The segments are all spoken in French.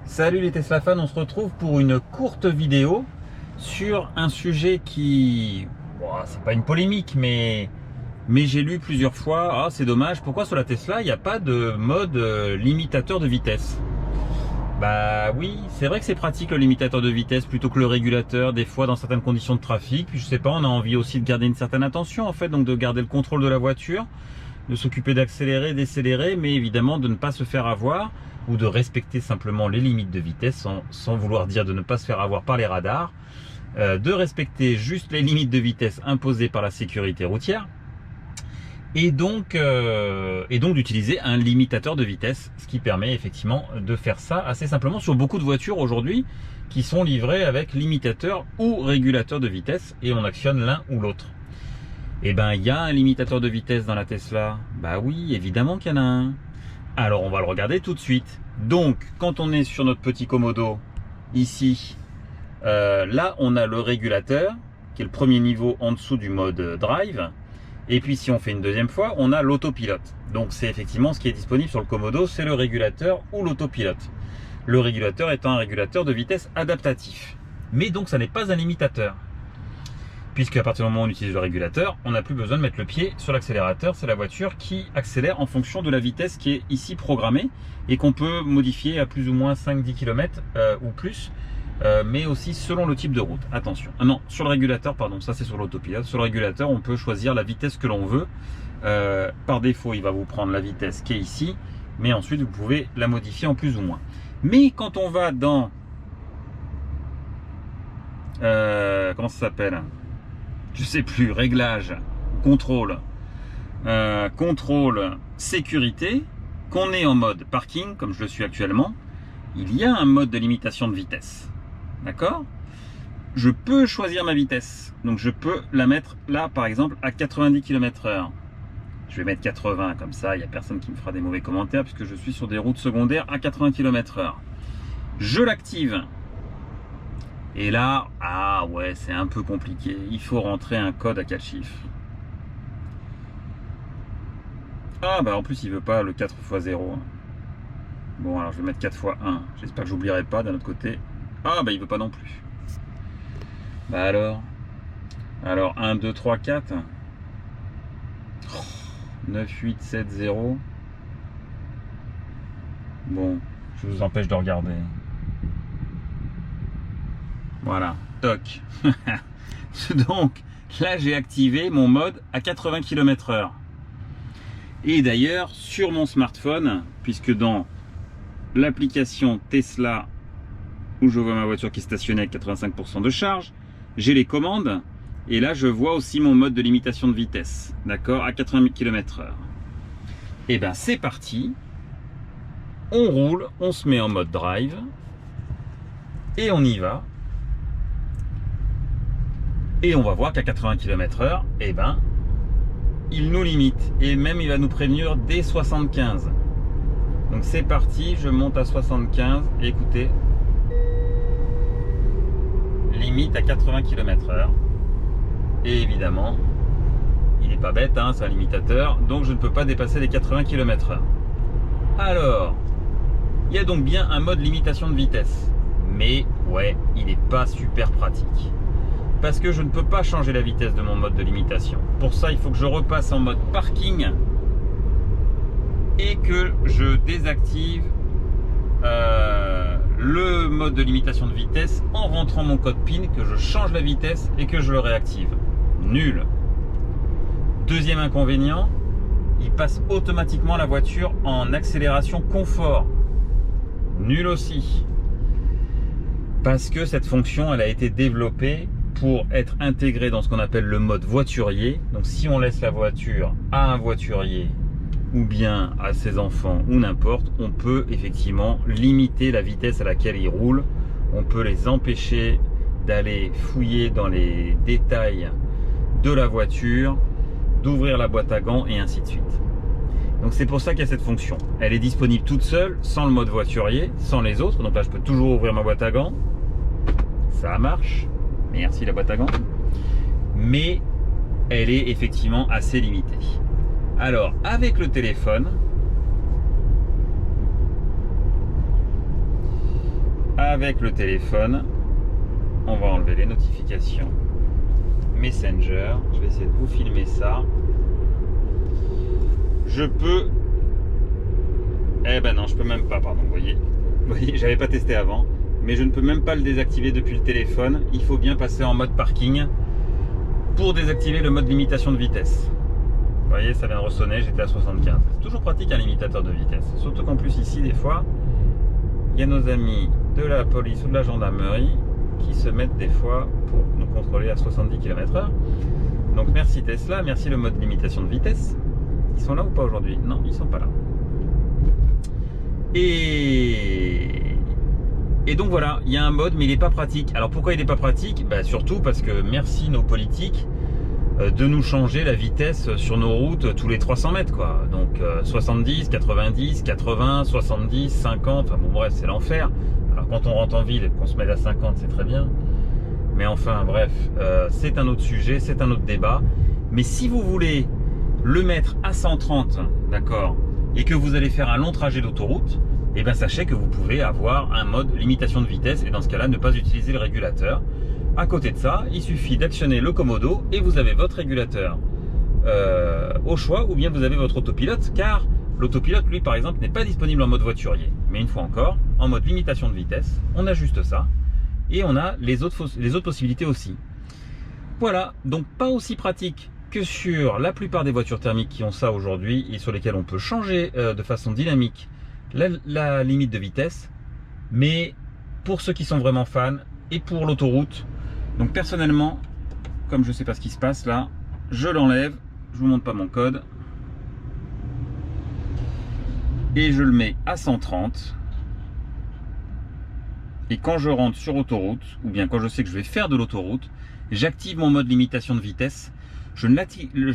Salut les Tesla fans, on se retrouve pour une courte vidéo sur un sujet qui... Bon, c'est pas une polémique, mais j'ai lu plusieurs fois, ah c'est dommage, pourquoi sur la Tesla il n'y a pas de mode limitateur de vitesse? Bah oui, c'est vrai que c'est pratique le limitateur de vitesse plutôt que le régulateur, des fois dans certaines conditions de trafic, puis je sais pas, on a envie aussi de garder une certaine attention en fait, donc de garder le contrôle de la voiture, de s'occuper d'accélérer, décélérer, mais évidemment de ne pas se faire avoir ou de respecter simplement les limites de vitesse sans vouloir dire de ne pas se faire avoir par les radars, de respecter juste les limites de vitesse imposées par la sécurité routière et donc d'utiliser un limitateur de vitesse, ce qui permet effectivement de faire ça assez simplement sur beaucoup de voitures aujourd'hui qui sont livrées avec limitateur ou régulateur de vitesse et on actionne l'un ou l'autre. Eh ben, il y a un limitateur de vitesse dans la Tesla. Bah oui, évidemment qu'il y en a un. Alors, on va le regarder tout de suite. Donc, quand on est sur notre petit Komodo, ici, là, on a le régulateur, qui est le premier niveau en dessous du mode drive. Et puis, si on fait une deuxième fois, on a l'autopilote. Donc, c'est effectivement ce qui est disponible sur le Komodo, c'est le régulateur ou l'autopilote. Le régulateur étant un régulateur de vitesse adaptatif. Mais donc, ça n'est pas un limitateur. Puisque à partir du moment où on utilise le régulateur, on n'a plus besoin de mettre le pied sur l'accélérateur. C'est la voiture qui accélère en fonction de la vitesse qui est ici programmée et qu'on peut modifier à plus ou moins 5-10 km ou plus, mais aussi selon le type de route. Attention. Ah non, sur le régulateur, pardon, ça c'est sur l'autopilote. Sur le régulateur, on peut choisir la vitesse que l'on veut. Par défaut, il va vous prendre la vitesse qui est ici, mais ensuite vous pouvez la modifier en plus ou moins. Mais quand on va dans... comment ça s'appelle ? Je sais plus, réglage, contrôle, contrôle sécurité, qu'on est en mode parking, comme je le suis actuellement, il y a un mode de limitation de vitesse. D'accord? Je peux choisir ma vitesse. Donc je peux la mettre là, par exemple, à 90 km/h. Je vais mettre 80, comme ça, il n'y a personne qui me fera des mauvais commentaires, puisque je suis sur des routes secondaires à 80 km/h. Je l'active. Et là, ah ouais, c'est un peu compliqué. Il faut rentrer un code à 4 chiffres. Ah bah en plus il veut pas le 4 x 0. Bon alors je vais mettre 4 x 1. J'espère que j'oublierai pas d'un autre côté. Ah bah il veut pas non plus. Bah alors 1, 2, 3, 4. 9, 8, 7, 0. Bon, je vous empêche de regarder. Voilà, toc. Donc là j'ai activé mon mode à 80 km/h. Et d'ailleurs sur mon smartphone, puisque dans l'application Tesla où je vois ma voiture qui est stationnée à 85% de charge, j'ai les commandes et là je vois aussi mon mode de limitation de vitesse, d'accord, à 80 km/h. Et ben c'est parti, on roule, on se met en mode drive et on y va. Et on va voir qu'à 80 km/h, eh ben, il nous limite. Et même, il va nous prévenir dès 75. Donc c'est parti, je monte à 75. Et écoutez, limite à 80 km/h. Et évidemment, il n'est pas bête, hein, c'est un limitateur. Donc je ne peux pas dépasser les 80 km/h. Alors, il y a donc bien un mode limitation de vitesse. Mais ouais, il n'est pas super pratique. Parce que je ne peux pas changer la vitesse de mon mode de limitation. Pour ça, il faut que je repasse en mode parking et que je désactive le mode de limitation de vitesse en rentrant mon code PIN, que je change la vitesse et que je le réactive. Nul. Deuxième inconvénient, il passe automatiquement la voiture en accélération confort. Nul aussi. Parce que cette fonction, elle a été développée pour être intégré dans ce qu'on appelle le mode voiturier. Donc si on laisse la voiture à un voiturier ou bien à ses enfants ou n'importe, on peut effectivement limiter la vitesse à laquelle ils roulent. On peut les empêcher d'aller fouiller dans les détails de la voiture, d'ouvrir la boîte à gants et ainsi de suite. Donc c'est pour ça qu'il y a cette fonction. Elle est disponible toute seule, sans le mode voiturier, sans les autres. Donc là je peux toujours ouvrir ma boîte à gants. Ça marche. Merci la boîte à gants. Mais elle est effectivement assez limitée. Alors, avec le téléphone, avec le téléphone, on va enlever les notifications Messenger. Je vais essayer de vous filmer ça. Je peux... Eh ben non, je peux même pas, pardon, vous voyez, j'avais pas testé avant, mais je ne peux même pas le désactiver depuis le téléphone. Il faut bien passer en mode parking pour désactiver le mode limitation de vitesse. Vous voyez, ça vient de ressonner, j'étais à 75. C'est toujours pratique un limitateur de vitesse. Surtout qu'en plus ici, des fois, il y a nos amis de la police ou de la gendarmerie qui se mettent des fois pour nous contrôler à 70 km/h. Donc merci Tesla, merci le mode limitation de vitesse. Ils sont là ou pas aujourd'hui? Non, ils sont pas là. Et donc voilà, il y a un mode, mais il n'est pas pratique. Alors pourquoi il n'est pas pratique? Surtout parce que merci nos politiques de nous changer la vitesse sur nos routes tous les 300 mètres, quoi. Donc 70, 90, 80, 70, 50, enfin bon bref, c'est l'enfer. Alors quand on rentre en ville et qu'on se met à 50, c'est très bien. Mais enfin bref, c'est un autre sujet, c'est un autre débat. Mais si vous voulez le mettre à 130, d'accord, et que vous allez faire un long trajet d'autoroute, et bien sachez que vous pouvez avoir un mode limitation de vitesse et dans ce cas-là ne pas utiliser le régulateur. À côté de ça, il suffit d'actionner le commodo et vous avez votre régulateur au choix, ou bien vous avez votre autopilote, car l'autopilote lui par exemple n'est pas disponible en mode voiturier. Mais une fois encore, en mode limitation de vitesse, on ajuste ça et on a les autres possibilités aussi. Voilà, donc pas aussi pratique que sur la plupart des voitures thermiques qui ont ça aujourd'hui et sur lesquelles on peut changer de façon dynamique la limite de vitesse, mais pour ceux qui sont vraiment fans et pour l'autoroute. Donc personnellement, comme je ne sais pas ce qui se passe là, je l'enlève, je vous montre pas mon code et je le mets à 130. Et quand je rentre sur autoroute, ou bien quand je sais que je vais faire de l'autoroute, j'active mon mode limitation de vitesse. Je ne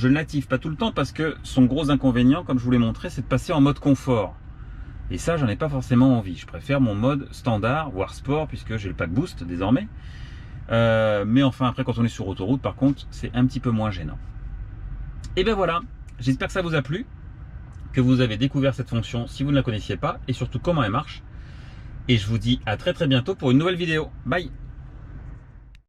l'active pas tout le temps parce que son gros inconvénient, comme je vous l'ai montré, c'est de passer en mode confort. Et ça, j'en ai pas forcément envie. Je préfère mon mode standard, voire sport, puisque j'ai le pack boost désormais. Mais enfin, après, quand on est sur autoroute, par contre, c'est un petit peu moins gênant. Et ben voilà, j'espère que ça vous a plu, que vous avez découvert cette fonction si vous ne la connaissiez pas, et surtout comment elle marche. Et je vous dis à très bientôt pour une nouvelle vidéo. Bye!